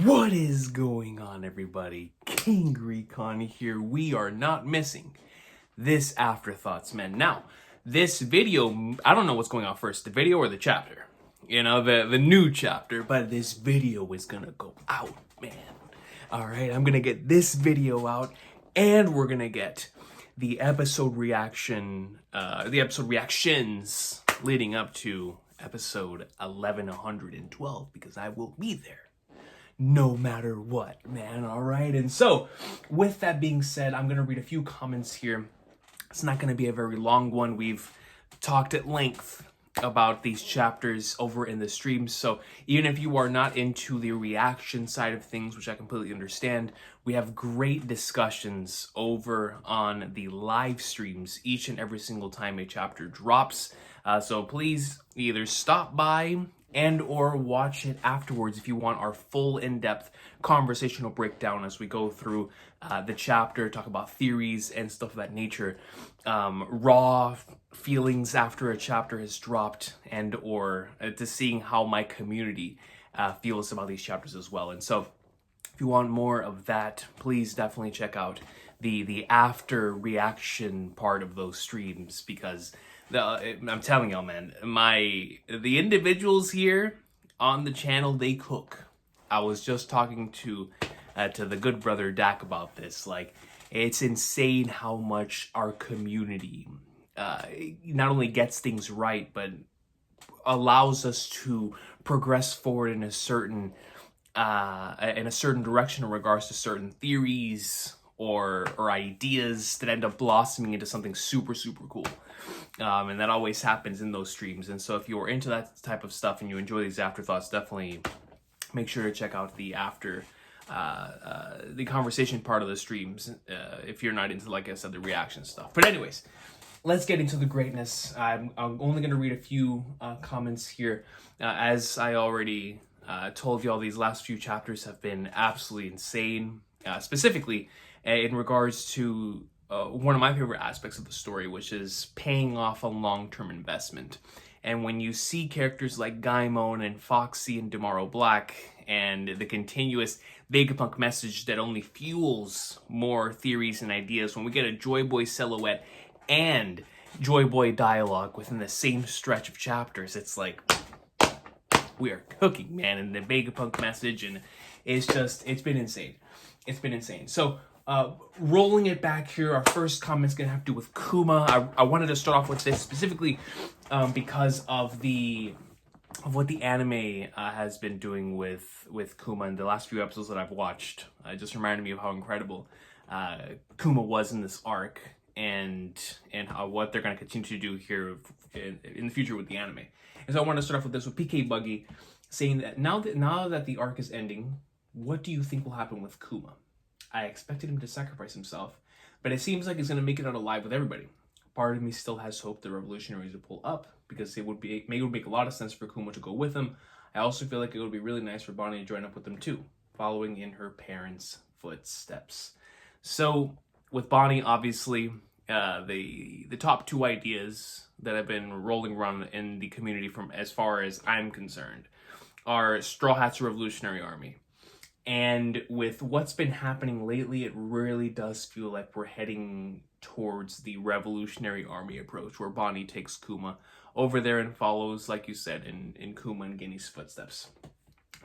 What is going on, everybody? King Recon here. We are not missing this Afterthoughts, man. Now, this video, I don't know what's going on first, the video or the chapter. You know, the new chapter, but this video is gonna go out, man. Alright, I'm gonna get this video out, and we're gonna get the episode reactions leading up to episode 1112, because I will be there no matter what, man. All right. And so with that being said, I'm going to read a few comments here. It's not going to be a very long one. We've talked at length about these chapters over in the stream. So even if you are not into the reaction side of things, which I completely understand, we have great discussions over on the live streams each and every single time a chapter drops. So please either stop by and or watch it afterwards if you want our full in-depth conversational breakdown as we go through the chapter, talk about theories and stuff of that nature, raw feelings after a chapter has dropped, and or to seeing how my community feels about these chapters as well. And so if you want more of that, please definitely check out the after reaction part of those streams, because I'm telling y'all, man, the individuals here on the channel, they cook. I was just talking to the good brother Dak about this. Like, it's insane how much our community not only gets things right, but allows us to progress forward in a certain direction in regards to certain theories or ideas that end up blossoming into something super, super cool. And that always happens in those streams. And so if you're into that type of stuff and you enjoy these afterthoughts, definitely make sure to check out the conversation part of the streams if you're not into, like I said, the reaction stuff. But anyways, let's get into the greatness. I'm only going to read a few comments here. As I already told you all, these last few chapters have been absolutely insane. Specifically in regards to one of my favorite aspects of the story, which is paying off a long-term investment. And when you see characters like Gaimon and Foxy and Tomorrow Black, and the continuous Vega Punk message that only fuels more theories and ideas, when we get a Joy Boy silhouette and Joy Boy dialogue within the same stretch of chapters, it's like, we are cooking, man. And the Vega Punk message, and it's been insane. It's been insane. So, rolling it back here, our first comment's gonna have to do with Kuma. I wanted to start off with this specifically because of what the anime has been doing with Kuma in the last few episodes that I've watched. It just reminded me of how incredible Kuma was in this arc, and how what they're gonna continue to do here in the future with the anime. And so I want to start off with this with PK Buggy saying that now that the arc is ending, what do you think will happen with Kuma? I expected him to sacrifice himself, but it seems like he's going to make it out alive with everybody. Part of me still has hope the revolutionaries will pull up, because it would make a lot of sense for Kuma to go with them. I also feel like it would be really nice for Bonney to join up with them too, following in her parents' footsteps. So with Bonney, obviously, the top two ideas that have been rolling around in the community, from as far as I'm concerned, are Straw Hat's Revolutionary Army. And with what's been happening lately, it really does feel like we're heading towards the Revolutionary Army approach, where Bonney takes Kuma over there and follows, like you said, in Kuma and Guinea's footsteps.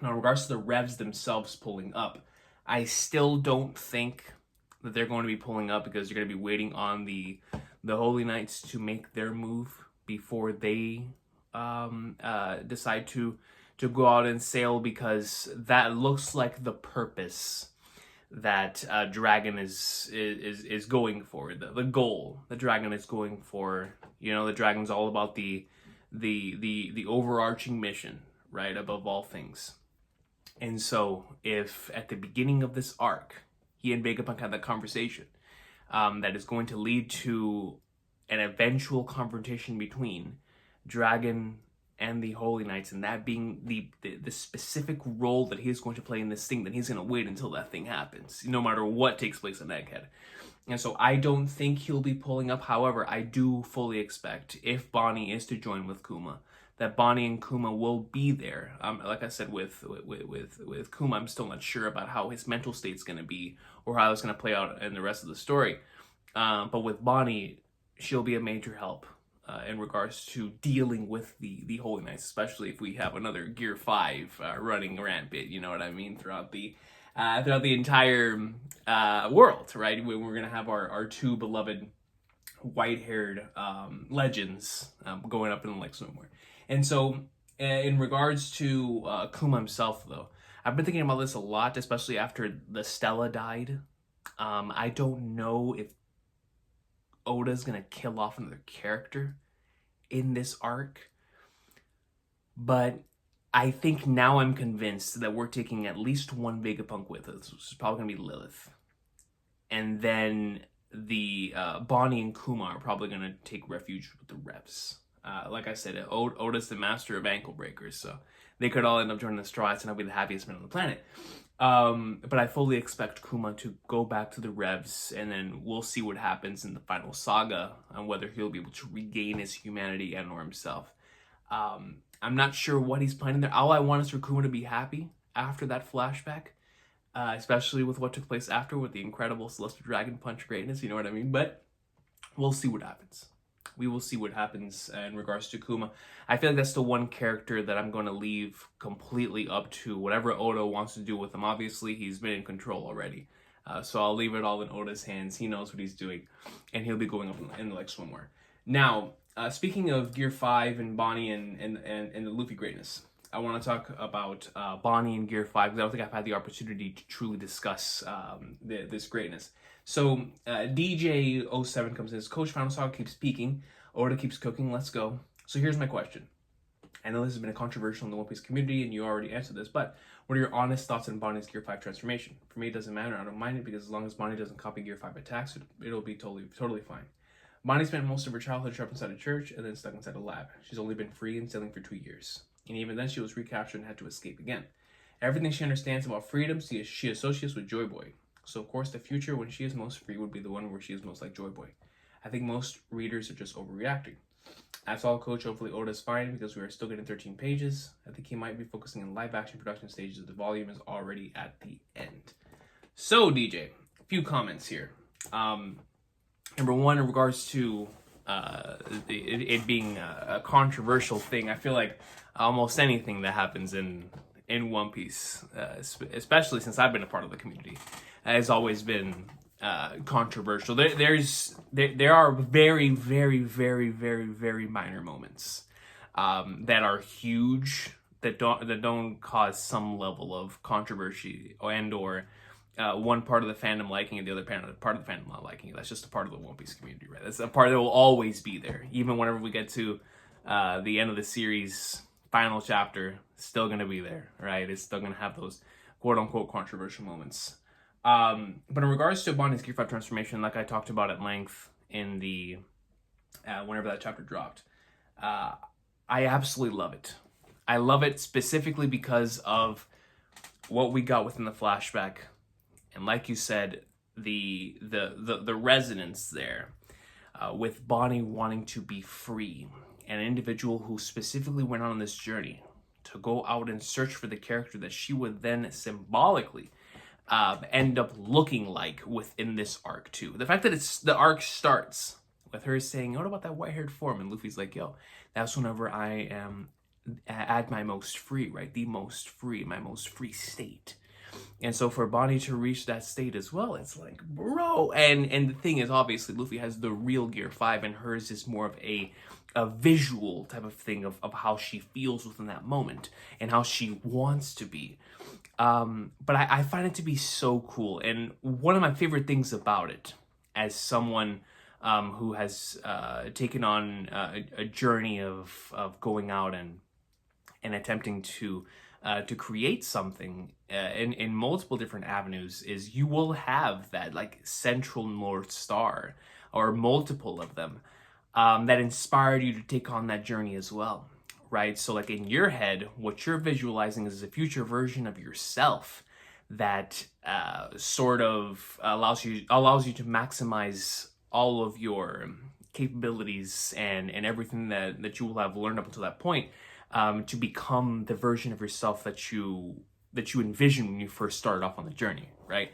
Now, in regards to the Revs themselves pulling up, I still don't think that they're going to be pulling up, because you're going to be waiting on the Holy Knights to make their move before they decide to go out and sail, because that looks like the purpose that Dragon is going for, the goal the Dragon is going for. You know, the Dragon's all about the overarching mission, right, above all things. And so if at the beginning of this arc he and Vega Punk had that conversation that is going to lead to an eventual confrontation between Dragon and the Holy Knights, and that being the specific role that he's going to play in this thing, then he's going to wait until that thing happens, no matter what takes place in Egghead. And so I don't think he'll be pulling up. However, I do fully expect, if Bonney is to join with Kuma, that Bonney and Kuma will be there. Like I said, with Kuma, I'm still not sure about how his mental state's going to be or how it's going to play out in the rest of the story. But with Bonney, she'll be a major help in regards to dealing with the Holy Knights, especially if we have another Gear 5 running rampant, you know what I mean, throughout the entire world, right? We're going to have our two beloved white-haired legends going up in the lake somewhere. And so, in regards to Kuma himself, though, I've been thinking about this a lot, especially after the Stella died. I don't know if Oda's gonna kill off another character in this arc, but I think now I'm convinced that we're taking at least one Vega Punk with us, which is probably gonna be Lilith, and then the Bonney and Kuma are probably gonna take refuge with the Revs. Like I said, Oda's the master of ankle breakers, so they could all end up joining the Straw Hats and I'll be the happiest man on the planet. But I fully expect Kuma to go back to the Revs, and then we'll see what happens in the final saga on whether he'll be able to regain his humanity and or himself. I'm not sure what he's planning there. All I want is for Kuma to be happy after that flashback, especially with what took place after with the incredible Celestial Dragon Punch greatness, you know what I mean? But we'll see what happens. We will see what happens in regards to Kuma. I feel like that's the one character that I'm going to leave completely up to whatever Oda wants to do with him. Obviously, he's been in control already. So I'll leave it all in Oda's hands. He knows what he's doing. And he'll be going up in the swimwear. Now, speaking of Gear 5 and Bonney and the Luffy greatness, I want to talk about Bonney and Gear 5 because I don't think I've had the opportunity to truly discuss this greatness. So DJ07 comes in. Coach Final Saga keeps peaking. Oda keeps cooking. Let's go. So here's my question. I know this has been a controversial in the One Piece community, and you already answered this, but what are your honest thoughts on Bonney's Gear 5 transformation? For me, it doesn't matter. I don't mind it because as long as Bonney doesn't copy Gear 5 attacks, it'll be totally fine. Bonney spent most of her childhood trapped inside a church and then stuck inside a lab. She's only been free and sailing for 2 years. And even then, she was recaptured and had to escape again. Everything she understands about freedom, she associates with Joy Boy. So, of course, the future when she is most free would be the one where she is most like Joy Boy. I think most readers are just overreacting. That's all, Coach. Hopefully Oda's fine because we are still getting 13 pages. I think he might be focusing on live-action production stages. The volume is already at the end. So, DJ, a few comments here. Number one, in regards to it being a controversial thing, I feel like almost anything that happens in One Piece, especially since I've been a part of the community, has always been controversial. There are very minor moments that are huge that don't cause some level of controversy and or one part of the fandom liking it, the other part of the fandom not liking it. That's just a part of the One Piece community, right? That's a part that will always be there, even whenever we get to the end of the series final chapter. Still gonna be there, right? It's still gonna have those quote unquote controversial moments. But in regards to Bonney's Gear 5 transformation, like I talked about at length in the whenever that chapter dropped, I absolutely love it. I love it specifically because of what we got within the flashback, and like you said, the resonance there with Bonney wanting to be free, an individual who specifically went on this journey to go out and search for the character that she would then symbolically end up looking like within this arc too. The fact that the arc starts with her saying, "What about that white-haired form?" and Luffy's like, "Yo, that's whenever I am at my most free, right? The most free, my most free state." And so for Bonney to reach that state as well, it's like, bro. And the thing is, obviously, Luffy has the real Gear 5, and hers is more of a visual type of thing of how she feels within that moment and how she wants to be. But I find it to be so cool. And one of my favorite things about it, as someone who has taken on a journey of going out and attempting to create something in multiple different avenues, is you will have that like central North Star or multiple of them that inspired you to take on that journey as well, right? So like in your head, what you're visualizing is a future version of yourself that sort of allows you to maximize all of your capabilities and everything that you will have learned up until that point, to become the version of yourself that you envision when you first started off on the journey, right?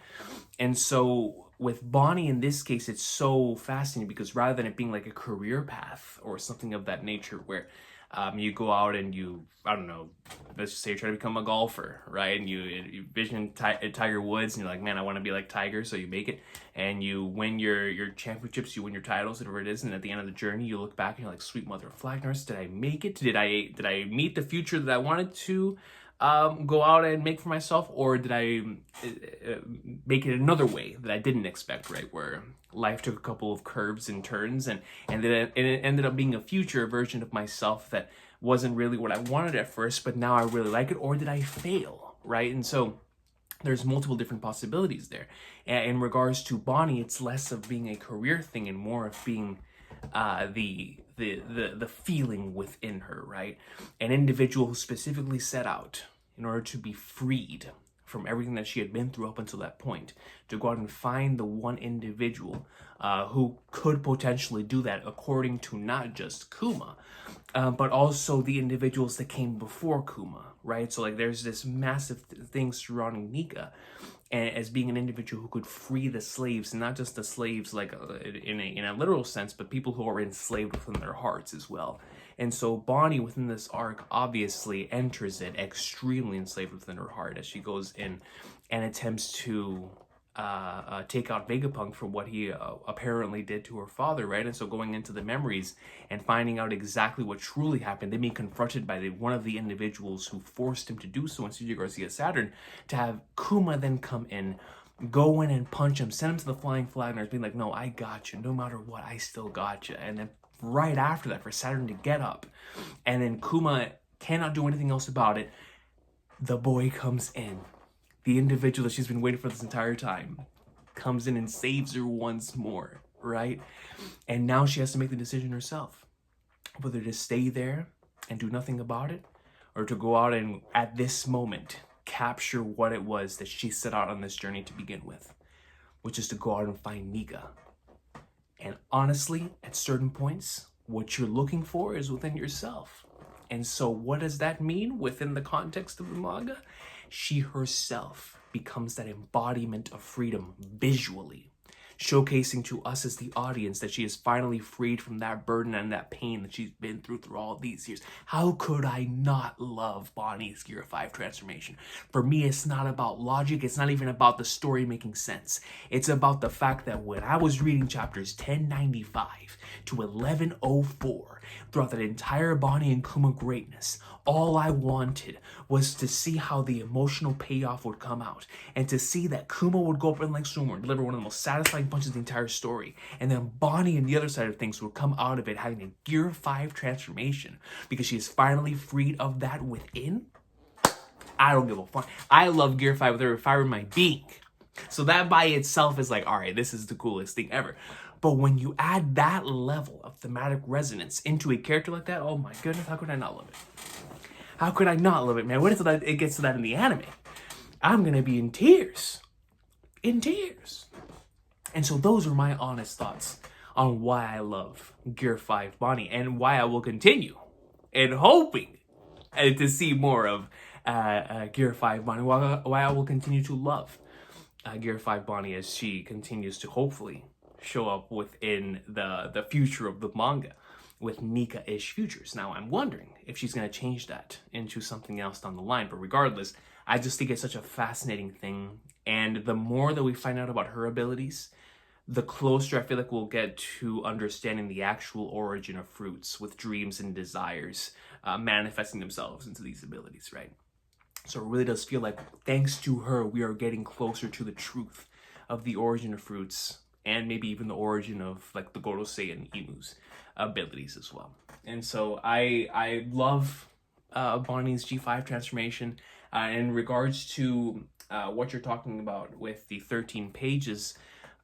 And so with Bonney in this case, it's so fascinating because rather than it being like a career path or something of that nature where you go out and you, I don't know, let's just say you're trying to become a golfer, right? And you vision Tiger Woods and you're like, man, I want to be like Tiger, so you make it and you win your championships, you win your titles, whatever it is, and at the end of the journey, you look back and you're like, sweet mother of flag nurse, did I make it? Did I meet the future that I wanted to go out and make for myself, or did I make it another way that I didn't expect, right? Where life took a couple of curves and turns, and then it ended up being a future version of myself that wasn't really what I wanted at first, but now I really like it, or did I fail, right? And so there's multiple different possibilities there. And in regards to Bonney, it's less of being a career thing and more of being the feeling within her, right? An individual who specifically set out in order to be freed from everything that she had been through up until that point, to go out and find the one individual who could potentially do that, according to not just Kuma, but also the individuals that came before Kuma, right? So like there's this massive thing surrounding Nika as being an individual who could free the slaves, and not just the slaves like in a literal sense, but people who are enslaved within their hearts as well. And so Bonney within this arc obviously enters it extremely enslaved within her heart as she goes in and attempts to take out Vega Punk for what he apparently did to her father, right? And so going into the memories and finding out exactly what truly happened, then being confronted by one of the individuals who forced him to do so in CJ Garcia Saturn, to have Kuma then come in, go in and punch him, send him to the flying flag nurse, being like, no, I got you, no matter what, I still got you. And then right after that, for Saturn to get up, and then Kuma cannot do anything else about it, the boy comes in. The individual that she's been waiting for this entire time comes in and saves her once more, right? And now she has to make the decision herself, whether to stay there and do nothing about it, or to go out and, at this moment, capture what it was that she set out on this journey to begin with, which is to go out and find Nika. And honestly, at certain points, what you're looking for is within yourself. And so what does that mean within the context of the manga? She herself becomes that embodiment of freedom visually, showcasing to us as the audience that she is finally freed from that burden and that pain that she's been through all these years. How could I not love Bonney's Gear 5 transformation? For me, it's not about logic. It's not even about the story making sense. It's about the fact that when I was reading chapters 1095 to 1104, throughout that entire Bonney and Kuma greatness, all I wanted was to see how the emotional payoff would come out, and to see that Kuma would go up in like Sumo and deliver one of the most satisfying punches of the entire story, and then Bonney and the other side of things would come out of it having a Gear 5 transformation because she is finally freed of that within. I don't give a fuck. I love Gear 5 with every fiber in my being. So that by itself is like, all right, this is the coolest thing ever. But when you add that level of thematic resonance into a character like that, oh my goodness, how could I not love it? How could I not love it, man? What if it gets to that in the anime? I'm gonna be in tears. In tears. And so those are my honest thoughts on why I love Gear 5 Bonney, and why I will continue and hoping to see more of Gear 5 Bonney, why I will continue to love Gear 5 Bonney as she continues to hopefully show up within the future of the manga with Nika-ish futures. Now, I'm wondering if she's going to change that into something else down the line, but regardless, I just think it's such a fascinating thing, and the more that we find out about her abilities, the closer I feel like we'll get to understanding the actual origin of fruits, with dreams and desires manifesting themselves into these abilities, right? So it really does feel like, thanks to her, we are getting closer to the truth of the origin of fruits, and maybe even the origin of like the Gorosei and Imu's abilities as well. And so I love Bonney's G5 transformation. In regards to what you're talking about with the 13 pages,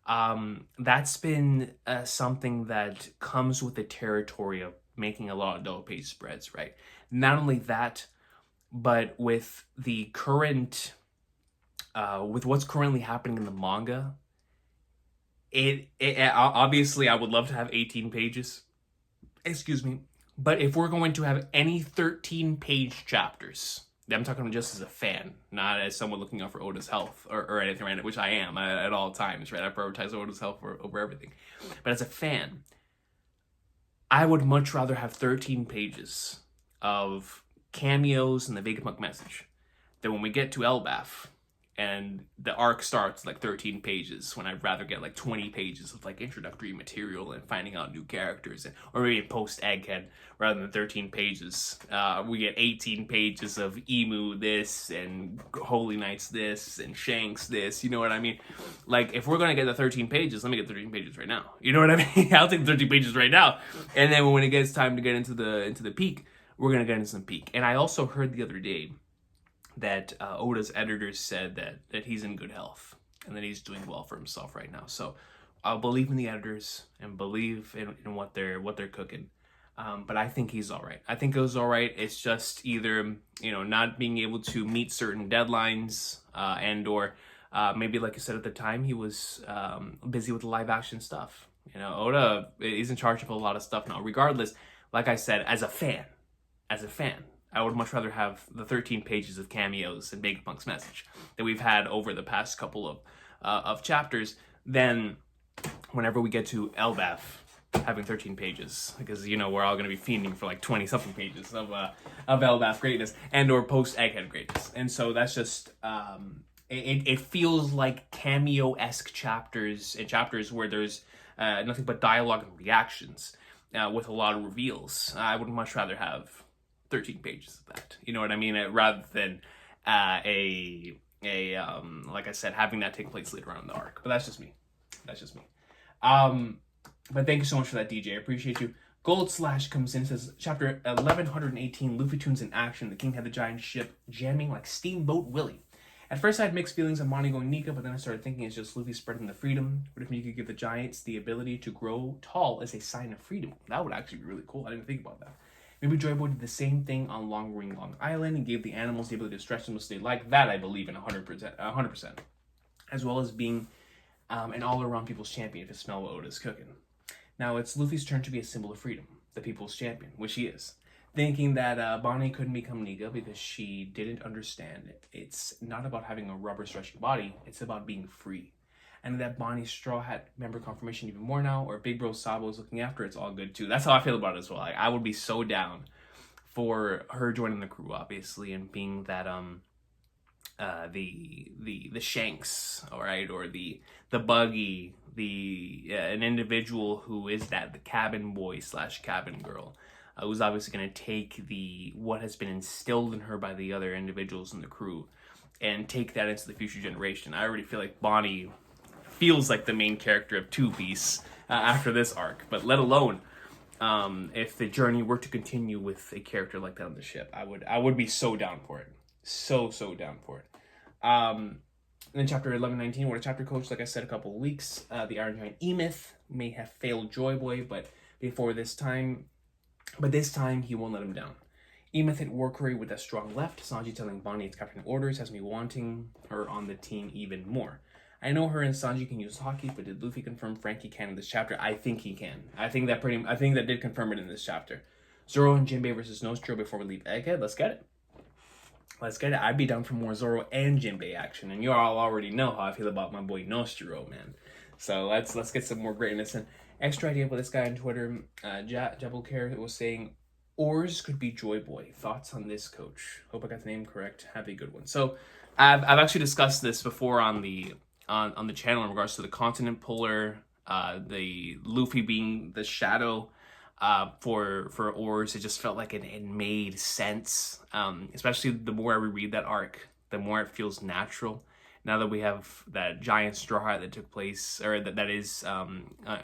that's been something that comes with the territory of making a lot of double page spreads, right? Not only that, but with the current, with what's currently happening in the manga, Obviously I would love to have 18 pages. Excuse me. But if we're going to have any 13-page chapters, I'm talking just as a fan, not as someone looking out for Oda's health or anything, right? Which I am at all times, right? I prioritize Oda's health over everything. But as a fan, I would much rather have 13 pages of cameos and the Vega Punk message than when we get to Elbaf and the arc starts like 13 pages, when I'd rather get like 20 pages of like introductory material and finding out new characters, or maybe post Egghead rather than 13 pages. We get 18 pages of Emu this and Holy Knights this and Shanks this, you know what I mean? Like, if we're gonna get the 13 pages, let me get 13 pages right now. You know what I mean? I'll take the 13 pages right now. And then when it gets time to get into the peak, we're gonna get into some peak. And I also heard the other day that Oda's editors said that he's in good health and that he's doing well for himself right now. So I'll believe in the editors and believe in what they're cooking. But I think he's all right. I think it was all right. It's just either, not being able to meet certain deadlines and or maybe, like I said at the time, he was busy with the live action stuff. Oda is in charge of a lot of stuff now. Regardless, like I said, as a fan, I would much rather have the 13 pages of cameos and Vega Punk's message that we've had over the past couple of chapters than whenever we get to Elbaf having 13 pages, because we're all going to be fiending for like 20 something pages of Elbaf greatness and or post Egghead greatness. And so that's just it feels like cameo-esque chapters where there's nothing but dialogue and reactions with a lot of reveals. I would much rather have 13 pages of that, you know what I mean, rather than like I said, having that take place later on in the arc. But that's just me. But thank you so much for that, DJ. I appreciate you. Gold Slash comes in and says, chapter 1118, Luffy tunes in action. The king had the giant ship jamming like Steamboat Willie. At first I had mixed feelings on Bonney going Nika, but then I started thinking it's just Luffy spreading the freedom. What if you could give the giants the ability to grow tall as a sign of freedom? That would actually be really cool. I didn't think about that. Maybe Joy Boy did the same thing on Long Ring Long Island and gave the animals the ability to stretch themselves they like. That I believe in 100%. As well as being an all-around people's champion if you smell what Oda's cooking. Now it's Luffy's turn to be a symbol of freedom, the people's champion, which he is. Thinking that Bonney couldn't become Nika because she didn't understand it. It's not about having a rubber stretching body, it's about being free. And that Bonney's Straw Hat member confirmation even more now, or Big Bro Sabo is looking after, it's all good too. That's how I feel about it as well. Like, I would be so down for her joining the crew, obviously, and being that the Shanks, all right, or the Buggy, an individual who is the cabin boy / cabin girl, who's obviously going to take what has been instilled in her by the other individuals in the crew and take that into the future generation. I already feel like Bonney feels like the main character of Two Piece after this arc, but let alone if the journey were to continue with a character like that on the ship, I would be so down for it, so down for it. And then chapter 1119, what a chapter coach, like I said a couple of weeks, the Iron Giant E-Myth may have failed Joy Boy, but this time he won't let him down. E-Myth hit War Curry with a strong left. Sanji telling Bonney it's capturing orders has me wanting her on the team even more. I know her and Sanji can use hockey, but did Luffy confirm Franky can in this chapter? I think he can. I think that did confirm it in this chapter. Zoro and Jinbei versus Nostro before we leave Egghead. Let's get it. I'd be down for more Zoro and Jinbei action, and you all already know how I feel about my boy Nostro, man. So let's get some more greatness. And extra idea with this guy on Twitter, Jabulcare was saying, Oars could be Joy Boy. Thoughts on this, coach? Hope I got the name correct. Have a good one. So I've actually discussed this before on the channel in regards to the continent puller, the Luffy being the shadow for Oars. It just felt like it made sense, especially the more I reread that arc, the more it feels natural. Now that we have that giant straw hat that took place, or that is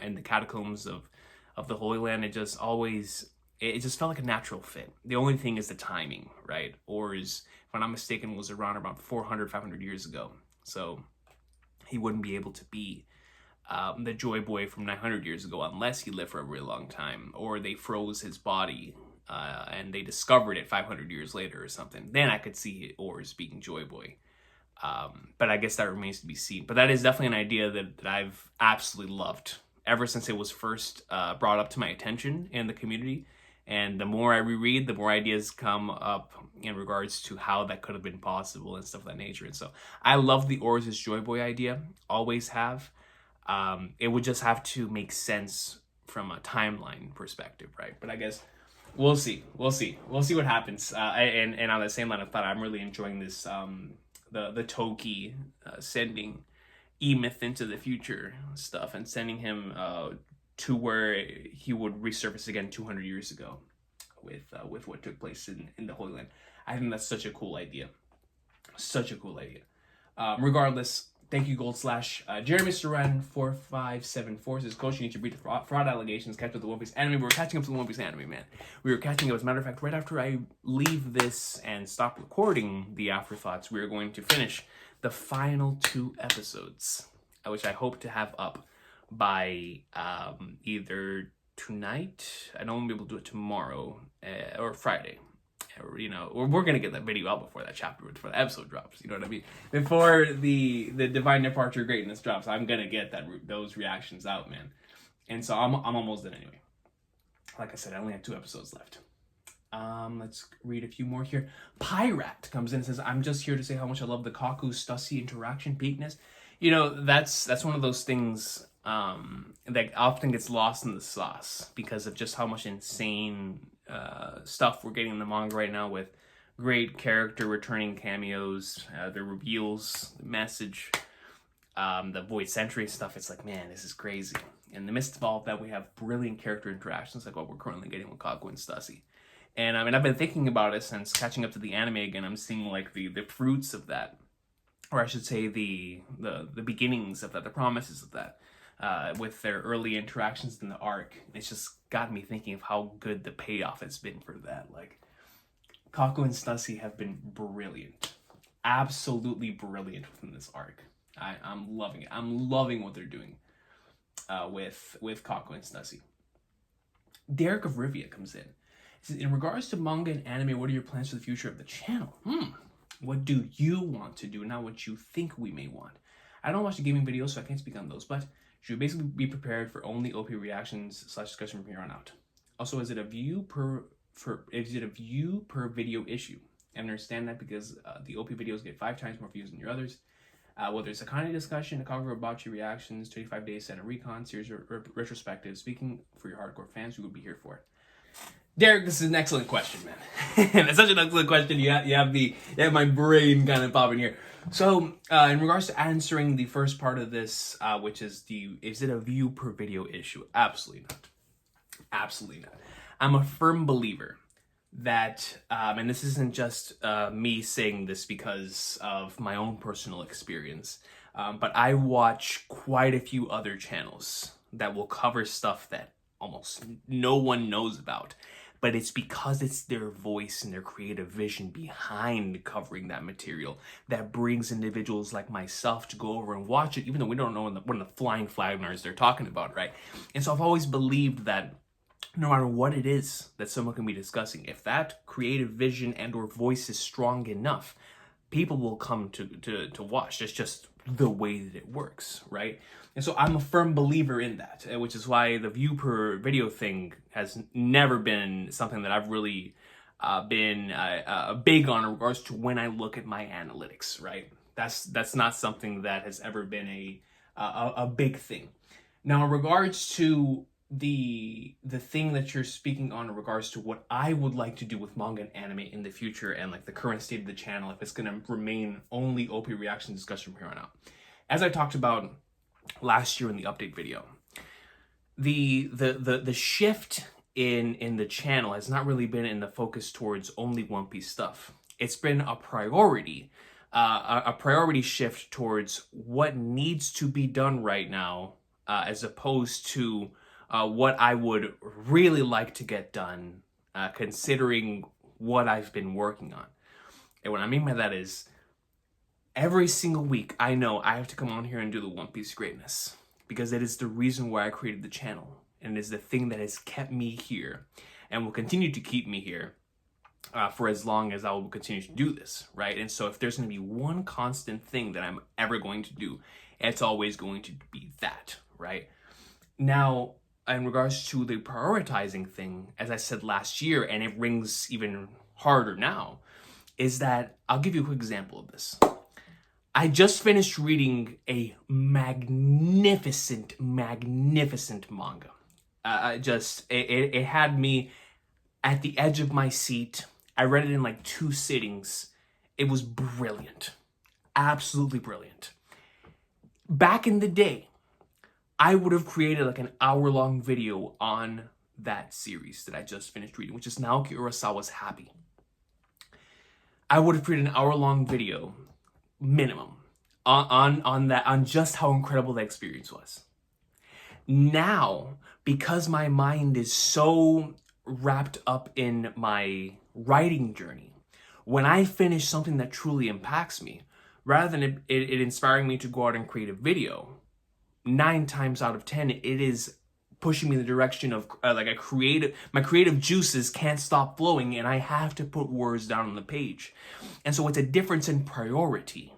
in the catacombs of the Holy Land, it just felt like a natural fit. The only thing is the timing, right? Oars, if I'm not mistaken, was around about 400, 500 years ago. So he wouldn't be able to be the Joy Boy from 900 years ago unless he lived for a really long time, or they froze his body and they discovered it 500 years later or something. Then I could see Oars being Joy Boy. But I guess that remains to be seen. But that is definitely an idea that I've absolutely loved ever since it was first brought up to my attention in the community. And the more I reread, the more ideas come up in regards to how that could have been possible and stuff of that nature. And so I love the Oars as Joy Boy idea, always have. It would just have to make sense from a timeline perspective, right? But I guess we'll see. We'll see what happens. And on the same line of thought, I'm really enjoying this, the Toki sending E-Myth into the future stuff and sending him to where he would resurface again 200 years ago with what took place in the Holy Land. I think that's such a cool idea. Such a cool idea. Regardless, thank you, Jeremy Saran 4574 says, Coach, you need to beat the fraud allegations, catch up with the One Piece anime. We were catching up to the One Piece anime, man. We were catching up. As a matter of fact, right after I leave this and stop recording the Afterthoughts, we are going to finish the final 2 episodes, which I hope to have up by either tonight. I don't want to be able to do it tomorrow or Friday. Or, you know, or we're gonna get that video out before that chapter, before the episode drops. You know what I mean? Before the Divine Departure Greatness drops, I'm gonna get those reactions out, man. And so I'm almost done anyway. Like I said, I only have 2 episodes left. Let's read a few more here. Pyrat comes in and says, I'm just here to say how much I love the Kaku Stussy interaction peakness. You know, that's one of those things that often gets lost in the sauce because of just how much insane stuff we're getting in the manga right now, with great character returning cameos, the reveals, the message, the Void Century stuff. It's like, man, this is crazy. In the midst of all of that, we have brilliant character interactions like what we're currently getting with Kaku and Stussy. And I mean, I've been thinking about it since catching up to the anime again. I'm seeing like the fruits of that, or I should say the beginnings of that, the promises of that, with their early interactions in the arc. It's just got me thinking of how good the payoff has been for that. Like, Kaku and Stussy have been brilliant, absolutely brilliant within this arc. I'm loving it. I'm loving what they're doing with Kaku and Stussy. Derek of Rivia comes in. He says, in regards to manga and anime, what are your plans for the future of the channel? What do you want to do, not what you think we may want? I don't watch the gaming videos, so I can't speak on those, but should basically be prepared for only OP reactions / discussion from here on out. Also, is it a view per video issue? I understand that because the OP videos get 5 times more views than your others. Whether it's a Akane discussion, a Kagura Bachi reactions, 25 days set, a Recon series retrospective, speaking for your hardcore fans, we would be here for it. Derek, this is an excellent question, man. It's such an excellent question. You have my brain kind of popping here. So, in regards to answering the first part of this, which is it a view per video issue? Absolutely not. Absolutely not. I'm a firm believer that, and this isn't just me saying this because of my own personal experience, but I watch quite a few other channels that will cover stuff that almost no one knows about. But it's because it's their voice and their creative vision behind covering that material that brings individuals like myself to go over and watch it, even though we don't know what the flying flagnars they're talking about, right? And so I've always believed that no matter what it is that someone can be discussing, if that creative vision and or voice is strong enough, people will come to watch. It's just the way that it works, right? And so I'm a firm believer in that, which is why the view per video thing has never been something that I've really been big on in regards to when I look at my analytics, right? That's not something that has ever been a big thing. Now, in regards to the thing that you're speaking on in regards to what I would like to do with manga and anime in the future and like the current state of the channel, if it's going to remain only OP reaction discussion from here on out. As I talked about last year in the update video, the shift in the channel has not really been in the focus towards only One Piece stuff. It's been a priority shift towards what needs to be done right now, as opposed to what I would really like to get done, considering what I've been working on. And what I mean by that is, every single week, I know I have to come on here and do the One Piece greatness, because it is the reason why I created the channel, and it is the thing that has kept me here, and will continue to keep me here, for as long as I will continue to do this, right? And so if there's going to be one constant thing that I'm ever going to do, it's always going to be that, right? Now, in regards to the prioritizing thing, as I said last year, and it rings even harder now, is that I'll give you a quick example of this. I just finished reading a magnificent manga. It had me at the edge of my seat. I read it in like 2 sittings. It was brilliant. Absolutely brilliant. Back in the day, I would have created like an hour-long video on that series that I just finished reading, which is Naoki Urasawa's Happy. I would have created an hour-long video, minimum, on just how incredible the experience was. Now, because my mind is so wrapped up in my writing journey, when I finish something that truly impacts me, rather than it inspiring me to go out and create a video, 9 times out of 10, it is pushing me in the direction of my creative juices can't stop flowing, and I have to put words down on the page. And so it's a difference in priority,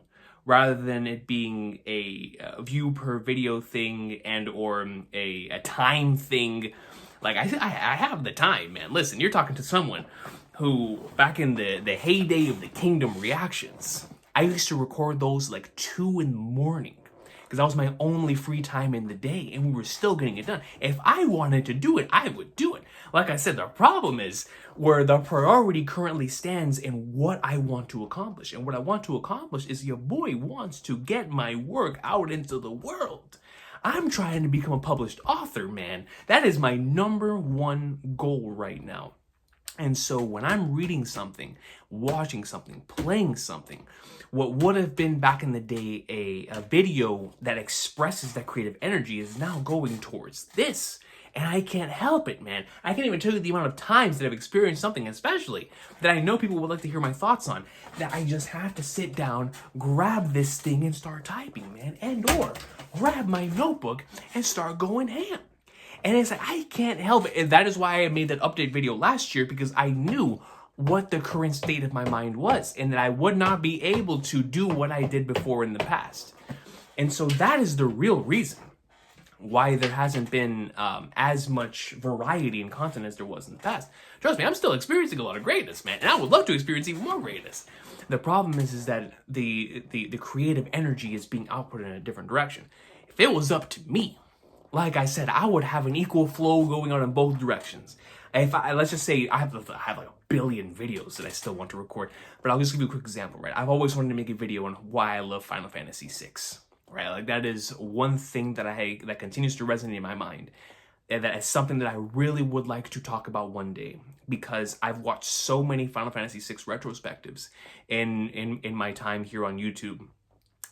rather than it being a view per video thing and or a time thing. Like, I have the time, man. Listen, you're talking to someone who, back in the heyday of the Kingdom reactions, I used to record those like 2 in the morning, because that was my only free time in the day, and we were still getting it done. If I wanted to do it, I would do it. Like I said, the problem is where the priority currently stands in what I want to accomplish. And what I want to accomplish is your boy wants to get my work out into the world. I'm trying to become a published author, man. That is my #1 goal right now. And so when I'm reading something, watching something, playing something, what would have been back in the day a video that expresses that creative energy is now going towards this. And I can't help it, man. I can't even tell you the amount of times that I've experienced something, especially that I know people would like to hear my thoughts on, that I just have to sit down, grab this thing and start typing, man. And or grab my notebook and start going ham. And it's like, I can't help it. And that is why I made that update video last year, because I knew what the current state of my mind was and that I would not be able to do what I did before in the past. And so that is the real reason why there hasn't been as much variety in content as there was in the past. Trust me, I'm still experiencing a lot of greatness, man, and I would love to experience even more greatness. The problem is that the creative energy is being output in a different direction. If it was up to me, like I said, I would have an equal flow going on in both directions. Let's just say I have like 1 billion videos that I still want to record, but I'll just give you a quick example, right? I've always wanted to make a video on why I love Final Fantasy VI, right? Like, that is one thing that continues to resonate in my mind, and that is something that I really would like to talk about one day, because I've watched so many Final Fantasy VI retrospectives in my time here on YouTube,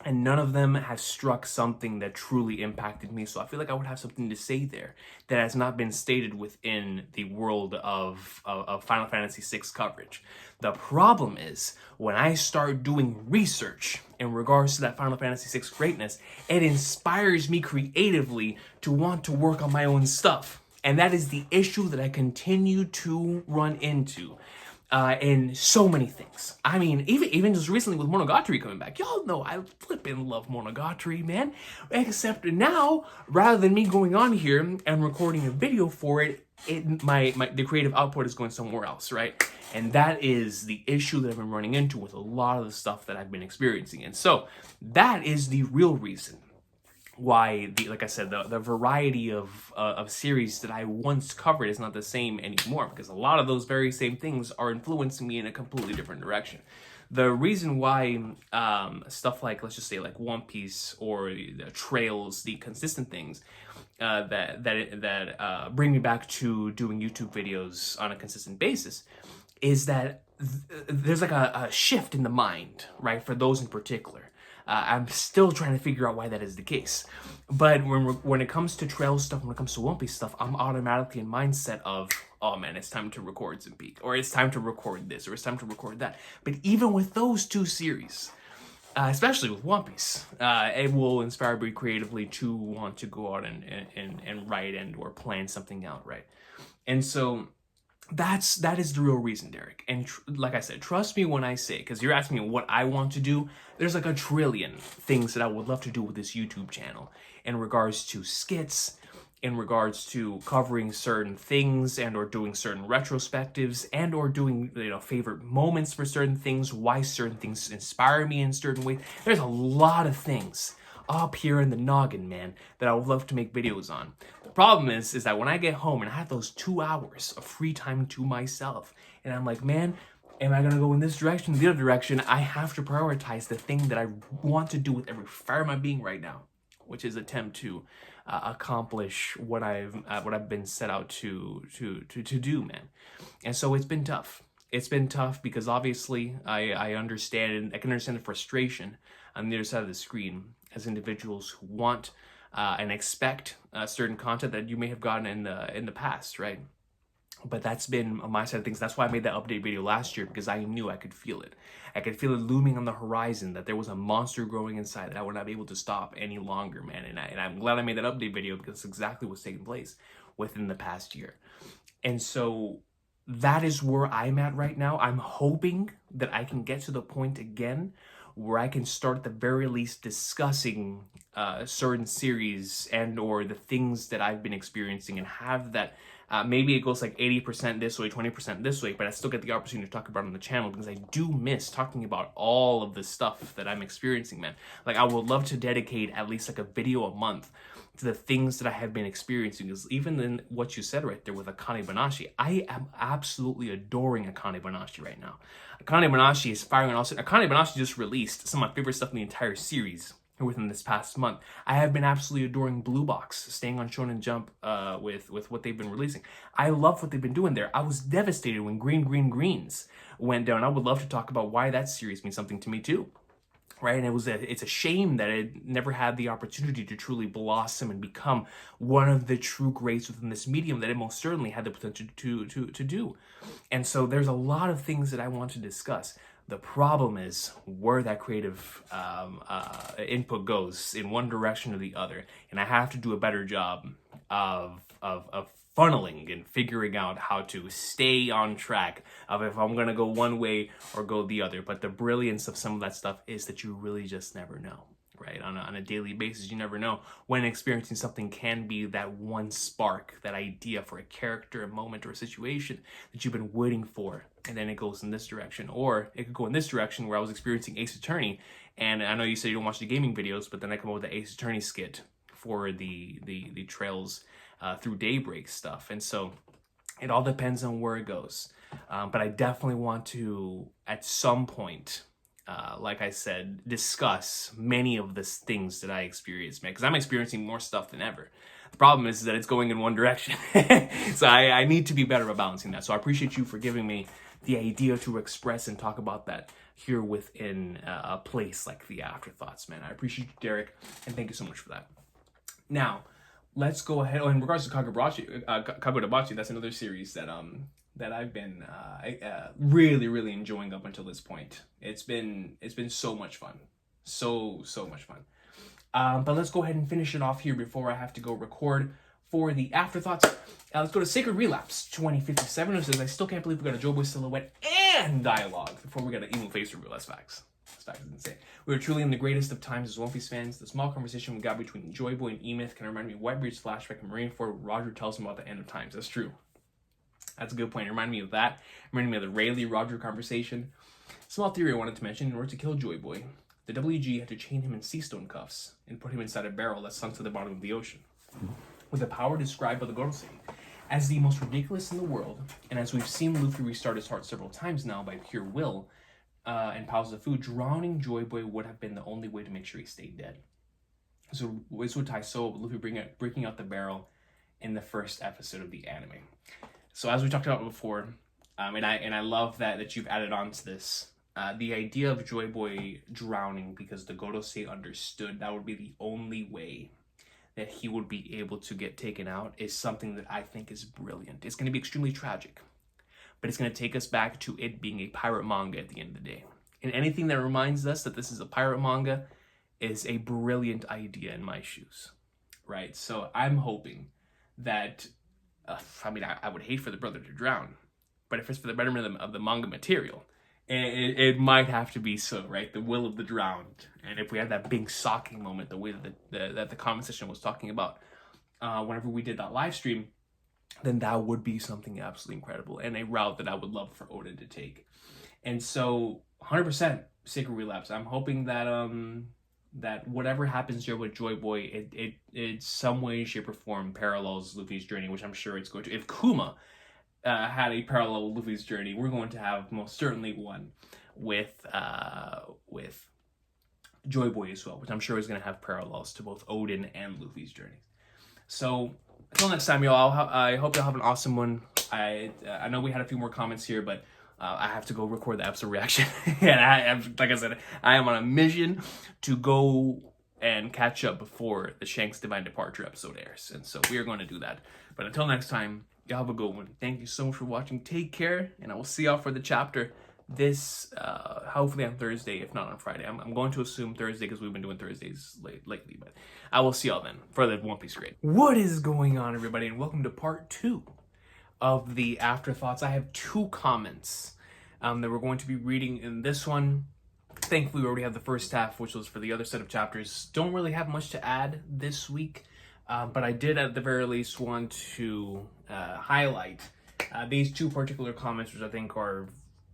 and none of them have struck something that truly impacted me. So I feel like I would have something to say there that has not been stated within the world of Final Fantasy VI coverage. The problem is, when I start doing research in regards to that Final Fantasy VI greatness, it inspires me creatively to want to work on my own stuff. And that is the issue that I continue to run into. In so many things. I mean, even just recently with Monogatari coming back. Y'all know I flippin' love Monogatari, man. Except now, rather than me going on here and recording a video for it, the creative output is going somewhere else, right? And that is the issue that I've been running into with a lot of the stuff that I've been experiencing. And so that is the real reason why, like I said, the variety of series that I once covered is not the same anymore, because a lot of those very same things are influencing me in a completely different direction. The reason why stuff like, let's just say, like One Piece or the Trails, the consistent things that bring me back to doing YouTube videos on a consistent basis, is that there's like a shift in the mind, right, for those in particular. I'm still trying to figure out why that is the case. But when it comes to Trail stuff, when it comes to One Piece stuff, I'm automatically in mindset of, oh man, it's time to record some peak, or it's time to record this, or it's time to record that. But even with those 2 series, especially with One Piece, it will inspire me creatively to want to go out and write and or plan something out, right? And so that is the real reason, Derek. And like I said, trust me when I say, because you're asking me what I want to do. There's like a trillion things that I would love to do with this YouTube channel in regards to skits, in regards to covering certain things, and or doing certain retrospectives, and or doing, you know, favorite moments for certain things, why certain things inspire me in certain ways. There's a lot of things up here in the noggin, man, that I would love to make videos on. The problem is that when I get home and I have those 2 hours of free time to myself, and I'm like, man, am I gonna go in this direction, the other direction? I have to prioritize the thing that I want to do with every fiber of my being right now, which is attempt to accomplish what I've been set out to do, man. And so it's been tough. It's been tough because obviously I understand, I can understand the frustration on the other side of the screen as individuals who want and expect certain content that you may have gotten in the past, right? But that's been on my side of things. That's why I made that update video last year, because I knew I could feel it. I could feel it looming on the horizon, that there was a monster growing inside that I would not be able to stop any longer, man. And I'm glad I made that update video, because it's exactly what's taking place within the past year. And so that is where I'm at right now. I'm hoping that I can get to the point again where I can start at the very least discussing certain series and or the things that I've been experiencing, and have that maybe it goes like 80% this way, 20% this way, but I still get the opportunity to talk about it on the channel, because I do miss talking about all of the stuff that I'm experiencing, man. Like, I would love to dedicate at least like a video a month to the things that I have been experiencing. Because even in what you said right there with Akane Banashi, I am absolutely adoring Akane Banashi right now. Akane Banashi is firing on all cylinders. Akane Banashi just released some of my favorite stuff in the entire series within this past month. I have been absolutely adoring Blue Box, staying on Shonen Jump with what they've been releasing. I love what they've been doing there. I was devastated when Greens went down. I would love to talk about why that series means something to me too. Right, and it's a shame that it never had the opportunity to truly blossom and become one of the true greats within this medium that it most certainly had the potential to do. And so there's a lot of things that I want to discuss. The problem is where that creative input goes in one direction or the other, and I have to do a better job of funneling and figuring out how to stay on track of if I'm gonna go one way or go the other. But the brilliance of some of that stuff is that you really just never know, right? On a daily basis, you never know when experiencing something can be that one spark, that idea for a character, a moment, or a situation that you've been waiting for, and then it goes in this direction. Or it could go in this direction, where I was experiencing Ace Attorney, and I know you say you don't watch the gaming videos, but then I come up with the Ace Attorney skit for the Trails through Daybreak stuff. And so it all depends on where it goes. But I definitely want to, at some point, like I said, discuss many of the things that I experienced, man, because I'm experiencing more stuff than ever. The problem is that it's going in one direction. So I need to be better at balancing that. So I appreciate you for giving me the idea to express and talk about that here within a place like the Afterthoughts, man. I appreciate you, Derek, and thank you so much for that. Now, let's go ahead. Oh, in regards to Kagurabachi, that's another series that I've been really enjoying up until this point. It's been so much fun, so much fun. But let's go ahead and finish it off here before I have to go record for the Afterthoughts. Let's go to Sacred Relapse 2057. It says, I still can't believe we got a Joe Boy silhouette and dialogue before we got an evil face reveal. That's facts. That's insane. We were truly in the greatest of times as One Piece fans. The small conversation we got between Joy Boy and Emeth can remind me of Whitebeard's flashback in Marineford. Roger tells him about the end of times. That's true. That's a good point. It reminded me of that. It reminded me of the Rayleigh-Roger conversation. Small theory I wanted to mention. In order to kill Joy Boy, the WG had to chain him in sea stone cuffs and put him inside a barrel that sunk to the bottom of the ocean. With a power described by the Gorosei as the most ridiculous in the world, and as we've seen Luffy restart his heart several times now by pure will, and piles of food, drowning Joy Boy would have been the only way to make sure he stayed dead. So this would tie so up with Luffy breaking out the barrel in the first episode of the anime. So as we talked about before, and I love that you've added on to this, the idea of Joy Boy drowning because the Gorosei understood that would be the only way that he would be able to get taken out is something that I think is brilliant. It's going to be extremely tragic, but it's going to take us back to it being a pirate manga at the end of the day. And anything that reminds us that this is a pirate manga is a brilliant idea in my shoes, right? So I'm hoping that, I would hate for the brother to drown, but if it's for the betterment of the manga material, it might have to be so, right? The will of the drowned. And if we had that big socking moment, the way that the comment section was talking about, whenever we did that live stream, then that would be something absolutely incredible and a route that I would love for Oda to take. And so 100% Sacred Relapse. I'm hoping that that whatever happens here with Joy Boy, it some way, shape, or form parallels Luffy's journey, which I'm sure it's going to. If Kuma had a parallel with Luffy's journey, we're going to have most certainly one with Joy Boy as well, which I'm sure is going to have parallels to both Odin and Luffy's journey. So until next time, y'all, I hope y'all have an awesome one. I know we had a few more comments here, but I have to go record the episode reaction. And like I said, I am on a mission to go and catch up before the Shanks Divine Departure episode airs. And so we are going to do that. But until next time, y'all have a good one. Thank you so much for watching. Take care, and I will see y'all for the chapter this, hopefully on Thursday, if not on Friday. I'm going to assume Thursday because we've been doing Thursdays lately, but I will see y'all then for the One Piece grade. What is going on, everybody, and welcome to part 2 of the Afterthoughts. I have 2 comments that we're going to be reading in this one. Thankfully, we already have the first half, which was for the other set of chapters. Don't really have much to add this week, but I did at the very least want to highlight these 2 particular comments, which I think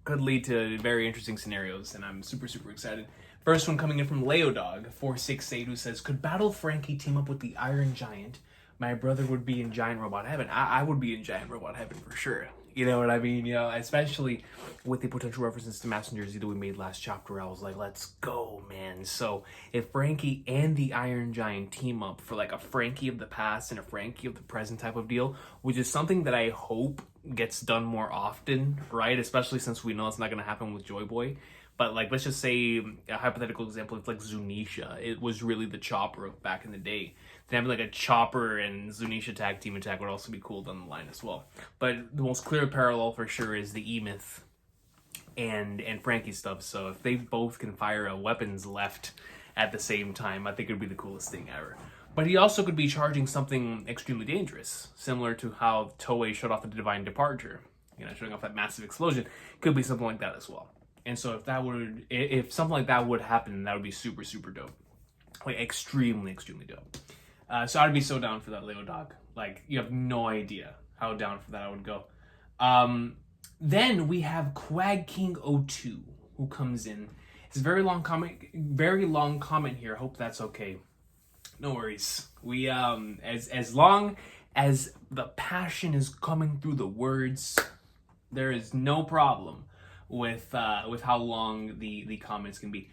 could lead to very interesting scenarios, and I'm super, super excited. First one coming in from Leodog468, who says, could Battle Franky team up with the Iron Giant? My brother would be in Giant Robot Heaven. I would be in Giant Robot Heaven for sure. You know what I mean? You know, especially with the potential references to Messenger Z that we made last chapter, I was like, let's go, man. So if Franky and the Iron Giant team up for like a Franky of the past and a Franky of the present type of deal, which is something that I hope gets done more often, right? Especially since we know it's not going to happen with Joy Boy. But like, let's just say a hypothetical example, it's like Zunisha. It was really the Chopper of back in the day. Then having like a Chopper and Zunisha tag team attack would also be cool down the line as well. But the most clear parallel for sure is the E-Myth and Franky stuff. So if they both can fire a weapons left at the same time, I think it would be the coolest thing ever. But he also could be charging something extremely dangerous, similar to how Toei shut off the Divine Departure. You know, shutting off that massive explosion. Could be something like that as well. And so if something like that would happen, that would be super, super dope. Like, extremely, extremely dope. So I'd be so down for that, Leo Dog. Like, you have no idea how down for that I would go. Then we have Quag King 02, who comes in. It's a very long comment here. I hope that's okay. No worries. We as long as the passion is coming through the words, there is no problem with how long the comments can be.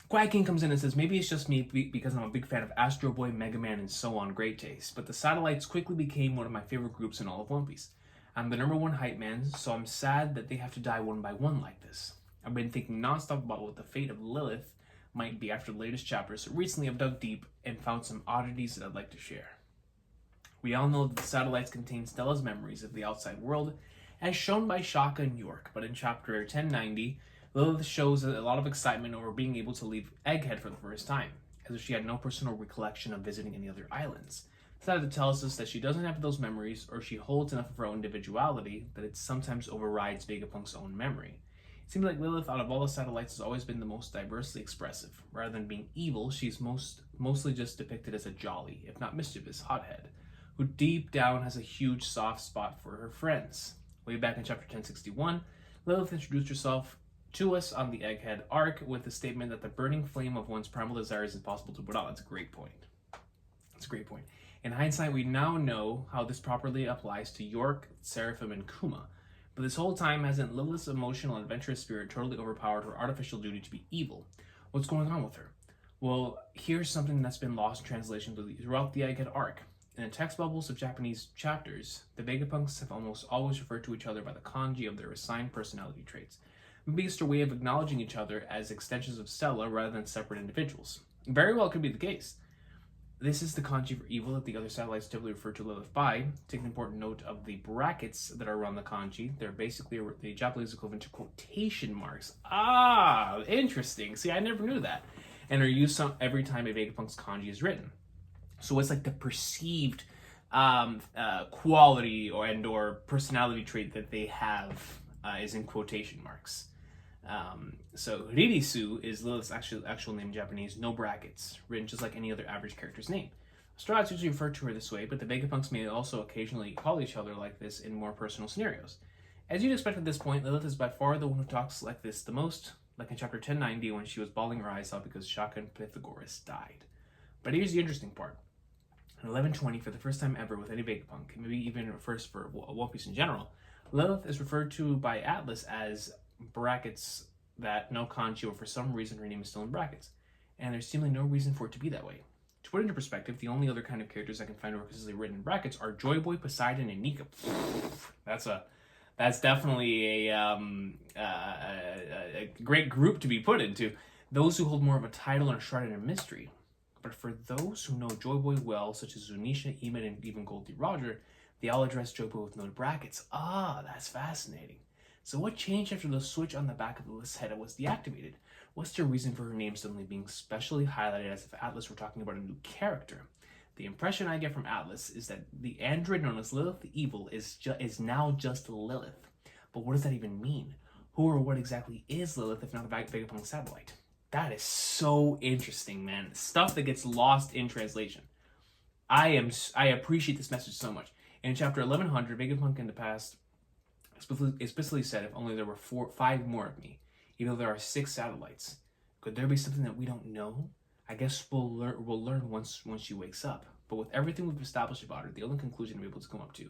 Quag King comes in and says, maybe it's just me because I'm a big fan of Astro Boy, Mega Man, and so on. Great taste. But the Satellites quickly became one of my favorite groups in all of One Piece. I'm the #1 hype man, so I'm sad that they have to die one by one like this. I've been thinking nonstop about what the fate of Lilith might be after the latest chapter, so recently I've dug deep and found some oddities that I'd like to share. We all know that the Satellites contain Stella's memories of the outside world, as shown by Shaka and York, but in chapter 1090, Lilith shows a lot of excitement over being able to leave Egghead for the first time, as if she had no personal recollection of visiting any other islands. This either tells us that she doesn't have those memories, or she holds enough of her own individuality that it sometimes overrides Vegapunk's own memory. It seems like Lilith, out of all the Satellites, has always been the most diversely expressive. Rather than being evil, she's mostly just depicted as a jolly, if not mischievous, hothead, who deep down has a huge soft spot for her friends. Way back in chapter 1061, Lilith introduced herself to us on the Egghead arc with the statement that the burning flame of one's primal desire is impossible to put out. That's a great point. That's a great point. In hindsight, we now know how this properly applies to York, Seraphim, and Kuma. But this whole time, hasn't Lilith's emotional and adventurous spirit totally overpowered her artificial duty to be evil? What's going on with her? Well, here's something that's been lost in translation throughout the Egghead arc. In the text bubbles of Japanese chapters, the Vegapunks have almost always referred to each other by the kanji of their assigned personality traits. Maybe it's their way of acknowledging each other as extensions of Stella rather than separate individuals. Very well could be the case. This is the kanji for evil that the other Satellites typically refer to Lilith by. Take an important note of the brackets that are around the kanji. They're basically the Japanese equivalent to quotation marks. Ah, interesting. See, I never knew that. And are used every time a Vegapunk's kanji is written. So it's like the perceived quality or personality trait that they have is in quotation marks. So Ririsu is Lilith's actual name in Japanese, no brackets, written just like any other average character's name. Astronauts usually refer to her this way, but the Vegapunks may also occasionally call each other like this in more personal scenarios. As you'd expect at this point, Lilith is by far the one who talks like this the most, like in chapter 1090 when she was bawling her eyes out because Shaka and Pythagoras died. But here's the interesting part. In 1120, for the first time ever with any Vegapunk, maybe even first for One Piece in general, Lilith is referred to by Atlas as brackets that no kanji, or for some reason her name is still in brackets. And there's seemingly no reason for it to be that way. To put it into perspective, the only other kind of characters I can find consistently written in brackets are Joy Boy, Poseidon, and Nika. That's definitely a great group to be put into. Those who hold more of a title and are shrouded in mystery. But for those who know Joy Boy well, such as Zunisha, Emid, and even Goldie Roger, they all address Joy Boy with no brackets. Ah, that's fascinating. So what changed after the switch on the back of the list head was deactivated? What's the reason for her name suddenly being specially highlighted as if Atlas were talking about a new character? The impression I get from Atlas is that the android known as Lilith the Evil is now just Lilith. But what does that even mean? Who or what exactly is Lilith if not a Vegapunk satellite? That is so interesting, man. Stuff that gets lost in translation. I appreciate this message so much. In chapter 1100, Vegapunk in the past explicitly said, if only there were 5 more of me, even though there are 6 satellites. Could there be something that we don't know? I guess we'll learn once she wakes up. But with everything we've established about her, the only conclusion we're able to come up to is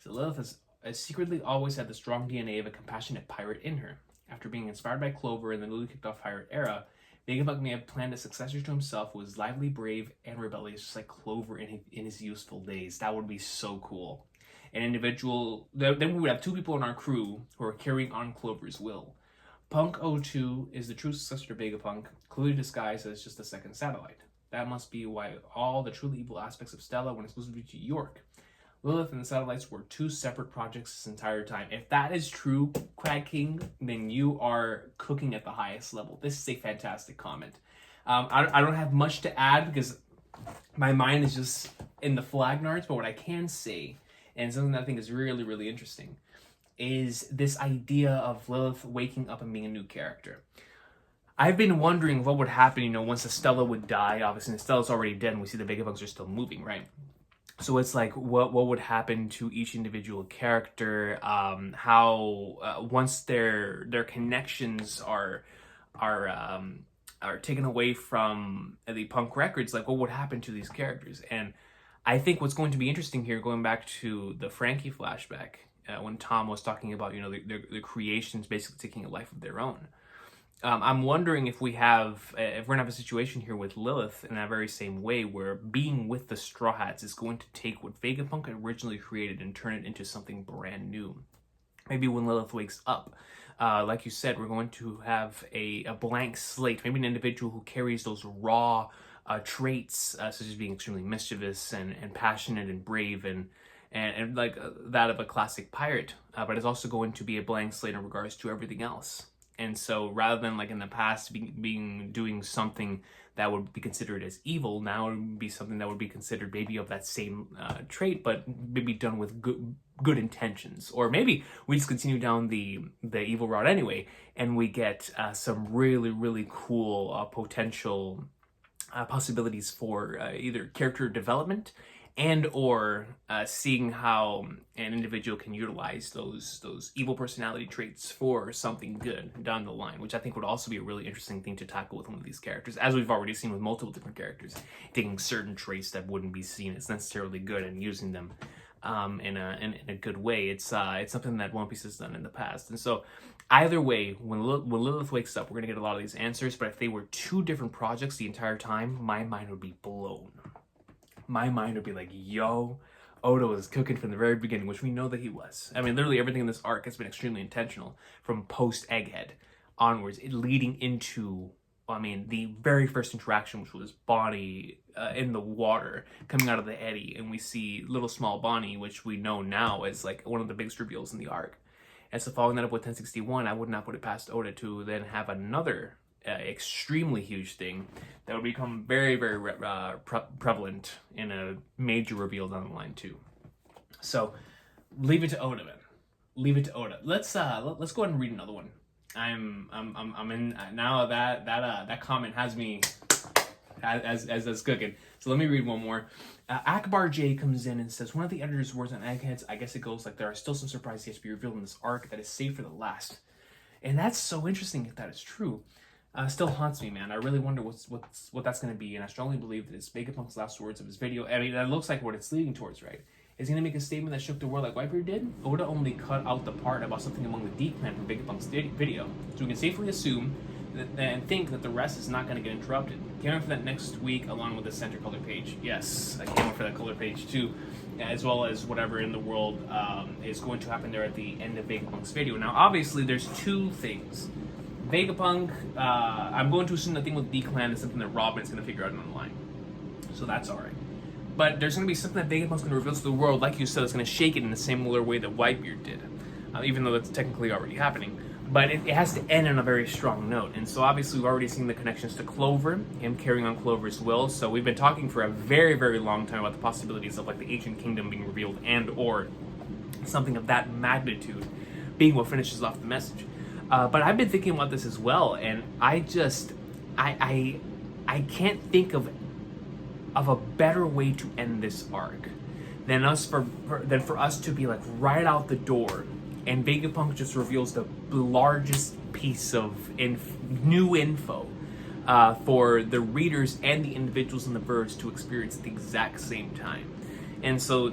that Lilith has secretly always had the strong DNA of a compassionate pirate in her. After being inspired by Clover in the newly kicked off pirate era, Vegapunk may have planned a successor to himself who was lively, brave, and rebellious, just like Clover in his useful days. That would be so cool. An individual, then we would have 2 people in our crew who are carrying on Clover's will. Punk 02 is the true successor to Vegapunk, clearly disguised as just a second satellite. That must be why all the truly evil aspects of Stella went exclusively to York. Lilith and the satellites were 2 separate projects this entire time. If that is true, Crag King, then you are cooking at the highest level. This is a fantastic comment. I don't have much to add because my mind is just in the Flagnards, but what I can say, and something that I think is really, really interesting, is this idea of Lilith waking up and being a new character. I've been wondering what would happen, once Estella would die. Obviously, Estella's already dead and we see the Vegapunks are still moving, right? So it's like, what would happen to each individual character? How once their connections are taken away from the Punk records, like what would happen to these characters? And I think what's going to be interesting here, going back to the Franky flashback, when Tom was talking about the creations basically taking a life of their own. I'm wondering if we're gonna have a situation here with Lilith in that very same way, where being with the Straw Hats is going to take what Vegapunk originally created and turn it into something brand new. Maybe when Lilith wakes up, like you said, we're going to have a blank slate, maybe an individual who carries those raw traits, such as being extremely mischievous and passionate and brave and like that of a classic pirate, but it's also going to be a blank slate in regards to everything else. And so rather than like in the past doing something that would be considered as evil, now it would be something that would be considered maybe of that same trait, but maybe done with good intentions. Or maybe we just continue down the evil route anyway, and we get some really, really cool potential possibilities for either character development and or seeing how an individual can utilize those evil personality traits for something good down the line, which I think would also be a really interesting thing to tackle with one of these characters, as we've already seen with multiple different characters, taking certain traits that wouldn't be seen as necessarily good and using them in a good way. It's something that One Piece has done in the past. And so either way, when Lilith wakes up, we're going to get a lot of these answers, but if they were 2 different projects the entire time, my mind would be blown. My mind would be like, yo, Oda was cooking from the very beginning, which we know that he was. I mean, literally everything in this arc has been extremely intentional from post-Egghead onwards, leading into, the very first interaction, which was Bonney in the water, coming out of the eddy, and we see little small Bonney, which we know now as like one of the biggest reveals in the arc. And so following that up with 1061, I would not put it past Oda to then have another extremely huge thing that would become very, very prevalent in a major reveal down the line too. So leave it to Oda then. leave it to Oda. Let's go ahead and read another one. I'm in now that comment has me as cooking. So let me read one more. Akbar J comes in and says, one of the editor's words on Eggheads, I guess it goes like, there are still some surprises yet to be revealed in this arc that is saved for the last. And that's so interesting if that is true. Still haunts me, man. I really wonder what that's going to be, and I strongly believe that it's Vega Punk's last words of his video. I mean, that looks like what it's leading towards, right? Is he going to make a statement that shook the world like Whitebeard did? Oda only cut out the part about something among the D clan from Vega Punk's video, so we can safely assume and think that the rest is not going to get interrupted. Can't wait for that next week, along with the center color page. Yes, I can't wait for that color page too, as well as whatever in the world is going to happen there at the end of Vega Punk's video. Now, obviously, there's two things. Vegapunk, I'm going to assume the thing with D-Clan is something that Robin's going to figure out online. So that's alright. But there's going to be something that Vegapunk's going to reveal to the world, like you said, it's going to shake it in the similar way that Whitebeard did. Even though that's technically already happening. But it has to end on a very strong note. And so obviously we've already seen the connections to Clover, him carrying on Clover's will. So we've been talking for a very, very long time about the possibilities of like the Ancient Kingdom being revealed and or something of that magnitude being what finishes off the message. But I've been thinking about this as well, and I can't think of a better way to end this arc than for us to be like right out the door, and Vegapunk just reveals the largest piece of new info for the readers and the individuals in the verse to experience at the exact same time. And so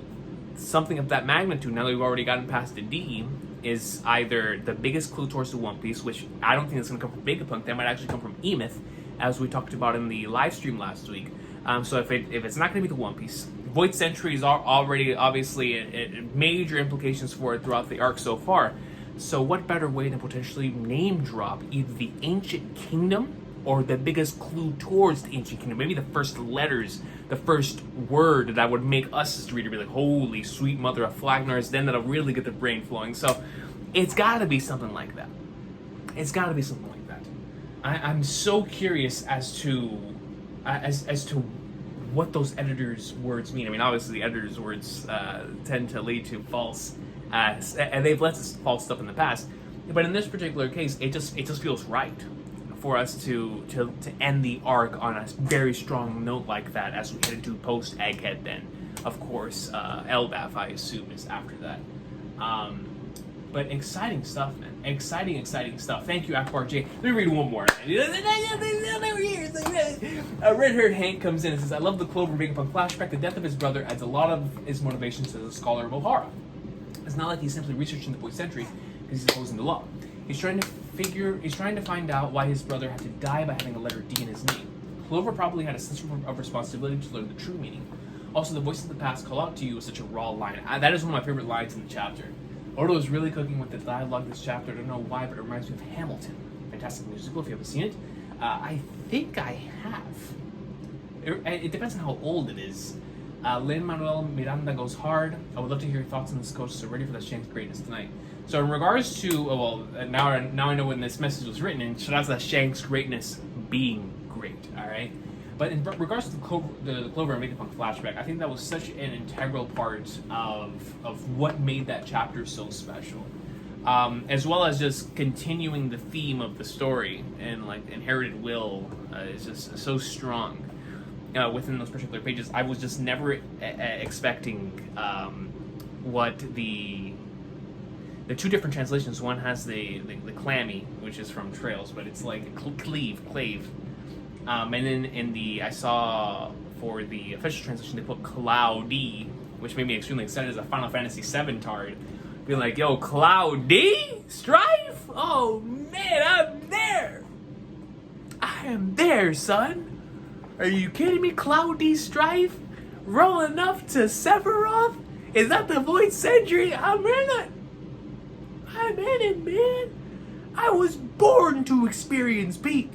something of that magnitude, now that we've already gotten past the D, is either the biggest clue towards the One Piece, which I don't think it's going to come from Vegapunk. That might actually come from Emeth, as we talked about in the live stream last week. So if it's not going to be the One Piece, Void Centuries are already obviously major implications for it throughout the arc so far. So what better way than potentially name drop either the Ancient Kingdom or the biggest clue towards the Ancient Kingdom? Maybe the first letters, the first word that would make us as the reader be like, holy sweet mother of Flagnars, then that'll really get the brain flowing. So it's got to be something like that. It's got to be something like that. I'm so curious as to what those editors' words mean. I mean, obviously the editors' words tend to lead to false, and they've let us false stuff in the past. But in this particular case, it just feels right for us to end the arc on a very strong note like that as we head into post Egghead. Then, of course, Elbaf, I assume, is after that. But exciting stuff, man. Exciting stuff. Thank you, Akbar J. Let me read one more. Red-haired Hank comes in and says, I love the Clover Vegapunk flashback. The death of his brother adds a lot of his motivations as a scholar of Ohara. It's not like he's simply researching the Void Century because he's opposing the law. He's trying to find out why his brother had to die by having a letter D in his name. Clover probably had a sense of responsibility to learn the true meaning. Also, the voices of the past call out to you with such a raw line. That is one of my favorite lines in the chapter. Oda is really cooking with the dialogue this chapter. I don't know why, but it reminds me of Hamilton. Fantastic musical, if you haven't seen it. I think I have. It depends on how old it is. Lin-Manuel Miranda goes hard. I would love to hear your thoughts on this, coach, so ready for that Shank's greatness tonight. So in regards to, now I know when this message was written, and shout out to that Shank's greatness being great, alright? But in regards to the Clover and Vegapunk flashback, I think that was such an integral part of what made that chapter so special. As well as just continuing the theme of the story, and like inherited will is just so strong within those particular pages. I was just never expecting what the two different translations. One has the clammy, which is from Trails, but it's like clave. And then I saw for the official translation they put cloudy, which made me extremely excited as a Final Fantasy VII tard. Being like, yo, cloudy? Strife? Oh man, I'm there! I am there, son! Are you kidding me? Cloudy Strife? Rolling up to Sephiroth? Is that the Void Century? I'm in it! I'm in it, man! I was born to experience peak!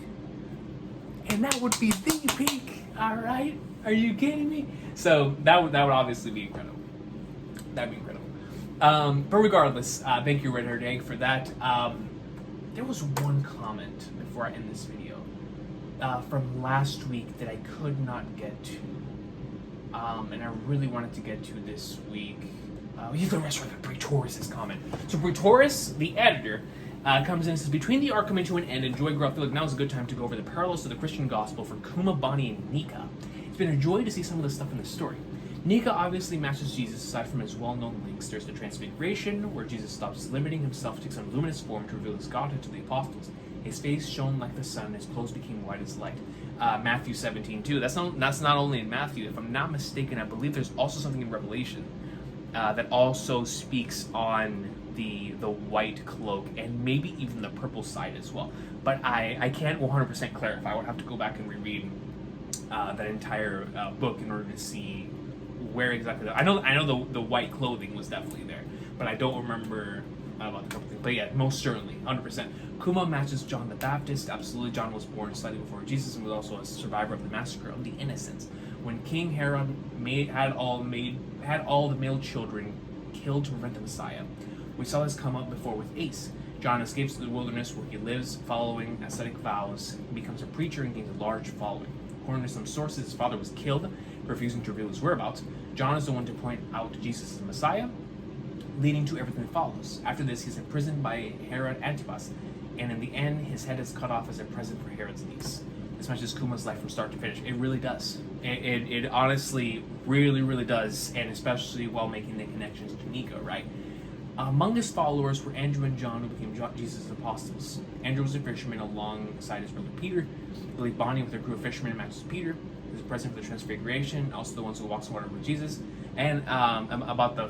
And that would be the peak, alright? Are you kidding me? So that would obviously be incredible. That'd be incredible. But regardless, thank you, Red Hair Dank, for that. There was one comment before I end this video from last week that I could not get to. And I really wanted to get to this week. You don't rest right Praetorius' comment. So Praetorius, the editor, comes in and says, between the arc coming to an end and Joy grew up, I feel like now is a good time to go over the parallels to the Christian gospel for Kuma, Bonney, and Nika. It's been a joy to see some of the stuff in the story. Nika obviously matches Jesus. Aside from his well-known links, there's the Transfiguration, where Jesus stops limiting himself, takes on luminous form to reveal his godhood to the apostles. His face shone like the sun, his clothes became white as light. Matthew 17 too. That's not only in Matthew. If I'm not mistaken, I believe there's also something in Revelation that also speaks on the white cloak and maybe even the purple side as well. But I can't 100% clarify. I would have to go back and reread that entire book in order to see where exactly. I know the white clothing was definitely there, but I don't remember about the purple thing. But yeah, most certainly, 100%. Kuma matches John the Baptist. Absolutely, John was born slightly before Jesus and was also a survivor of the massacre of the innocents. When King Herod had all the male children killed to prevent the Messiah. We saw this come up before with Ace. John escapes to the wilderness where he lives following ascetic vows, becomes a preacher, and gains a large following. According to some sources, his father was killed for refusing to reveal his whereabouts. John is the one to point out Jesus as the Messiah, leading to everything that follows. After this, he's imprisoned by Herod Antipas, and in the end, his head is cut off as a present for Herod's niece. This matches Kuma's life from start to finish. It really does. It honestly really does, and especially while making the connections to Nika, right? Among his followers were Andrew and John, who became Jesus' apostles. Andrew was a fisherman alongside his brother Peter. Bonney, with their crew of fishermen, matches Peter. He's present for the Transfiguration, also the ones who walks on water with Jesus. And about the,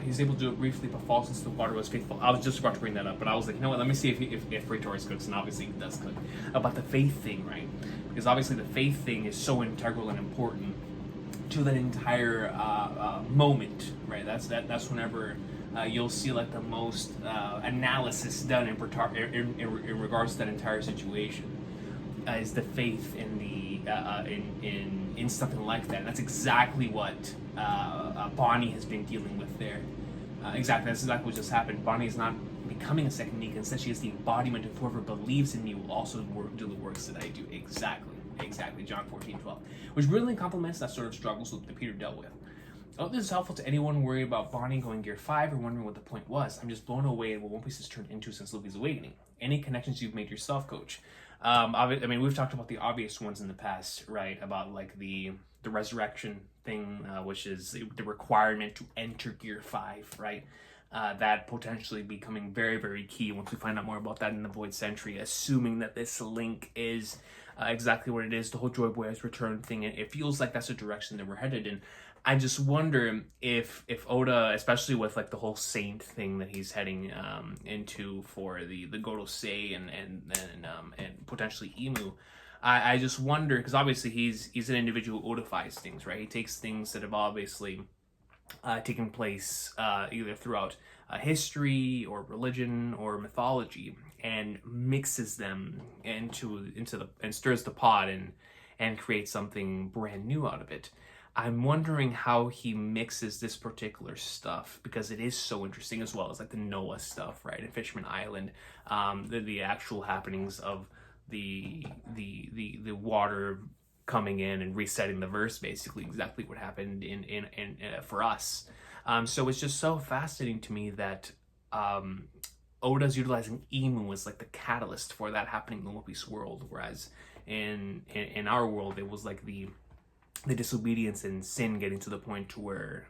he's able to do it briefly, but falls into the water, was faithful. I was just about to bring that up, but I was like, you know what, let me see if Praetorius cooks, and obviously he does cook. About the faith thing, right? Because obviously the faith thing is so integral and important to that entire moment, right? That's whenever you'll see like the most analysis done in regards to that entire situation. Is the faith in the in something like that, and that's exactly what Bonney has been dealing with there. That's exactly what just happened. Bonney is not becoming a second Nika, instead she is the embodiment of whoever believes in me will also do the works that I do. Exactly. John 14:12, which really complements that sort of struggles that Peter dealt with. I hope this is helpful to anyone worried about Bonney going Gear 5 or wondering what the point was. I'm just blown away at what One Piece has turned into since Luffy's awakening. Any connections you've made yourself, Coach? I mean, we've talked about the obvious ones in the past, right? About like the resurrection thing, which is the requirement to enter Gear 5, right? That potentially becoming very key once we find out more about that in the Void Century, assuming that this link is exactly what it is, the whole Joy Boy has returned thing. It feels like that's the direction that we're headed in. I just wonder if Oda, especially with like the whole saint thing that he's heading into for the Gorosei and potentially Imu, I just wonder, because obviously he's an individual who Odifies things, right? He takes things that have obviously taken place either throughout history or religion or mythology and mixes them into the and stirs the pot and creates something brand new out of it. I'm wondering how he mixes this particular stuff, because it is so interesting, as well as like the Noah stuff, right? And Fisherman Island, the actual happenings of the water coming in and resetting the verse, basically exactly what happened in for us. So it's just so fascinating to me that Oda's utilizing Imu as like the catalyst for that happening in the One Piece world, whereas in our world it was like the disobedience and sin getting to the point to where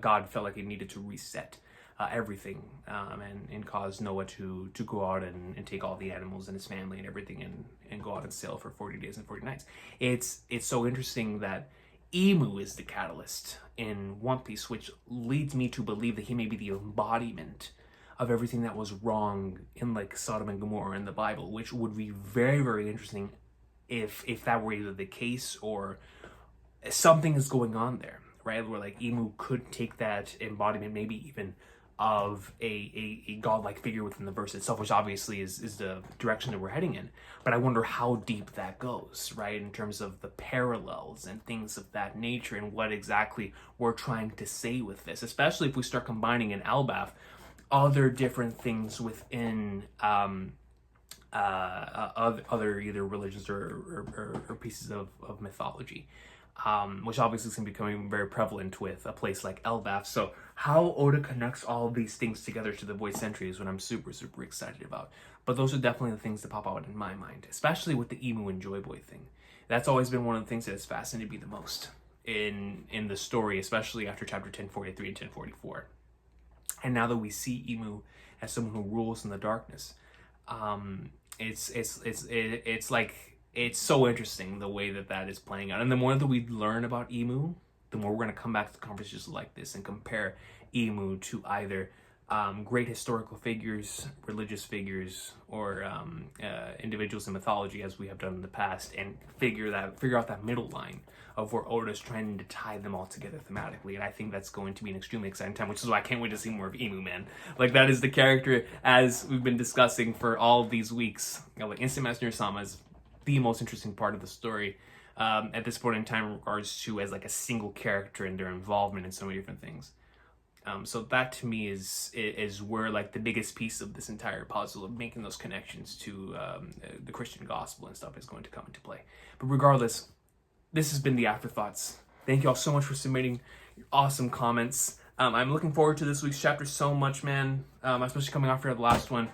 God felt like he needed to reset everything and cause Noah to go out and take all the animals and his family and everything and go out and sail for 40 days and 40 nights. It's so interesting that Imu is the catalyst in One Piece, which leads me to believe that he may be the embodiment of everything that was wrong in like Sodom and Gomorrah in the Bible, which would be very interesting if that were either the case or something is going on there, right? Where like Imu could take that embodiment, maybe even of a godlike figure within the verse itself, which obviously is the direction that we're heading in. But I wonder how deep that goes, right? In terms of the parallels and things of that nature and what exactly we're trying to say with this, especially if we start combining in Elbaf other different things within other either religions or pieces of mythology. which obviously is going to be becoming very prevalent with a place like Elbaf. So how Oda connects all of these things together to the Void Century is what I'm super, super excited about. But those are definitely the things that pop out in my mind, especially with the Emu and Joy Boy thing. That's always been one of the things that has fascinated me the most in the story, especially after chapter 1043 and 1044. And now that we see Emu as someone who rules in the darkness, it's like, it's so interesting the way that is playing out. And the more that we learn about Emu, the more we're going to come back to conversations like this and compare Emu to either great historical figures, religious figures, or individuals in mythology, as we have done in the past, and figure out that middle line of where Oda's trying to tie them all together thematically. And I think that's going to be an extremely exciting time, which is why I can't wait to see more of Emu, man. Like, that is the character, as we've been discussing for all of these weeks. You know, like, Instant Messenger Sama is the most interesting part of the story at this point in time in regards to as like a single character and their involvement in so many different things. So that to me is where like the biggest piece of this entire puzzle of making those connections to the Christian gospel and stuff is going to come into play. But regardless, this has been the Afterthoughts. Thank you all so much for submitting your awesome comments. I'm looking forward to this week's chapter so much, man, especially coming after the last one.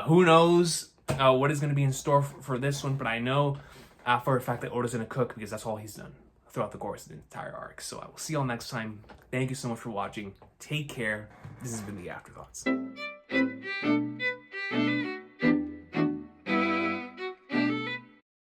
Who knows what is going to be in store for this one, but I know for a fact that Oda's going to cook, because that's all he's done throughout the course of the entire arc. So I will see y'all next time. Thank you so much for watching. Take care. This has been the Afterthoughts.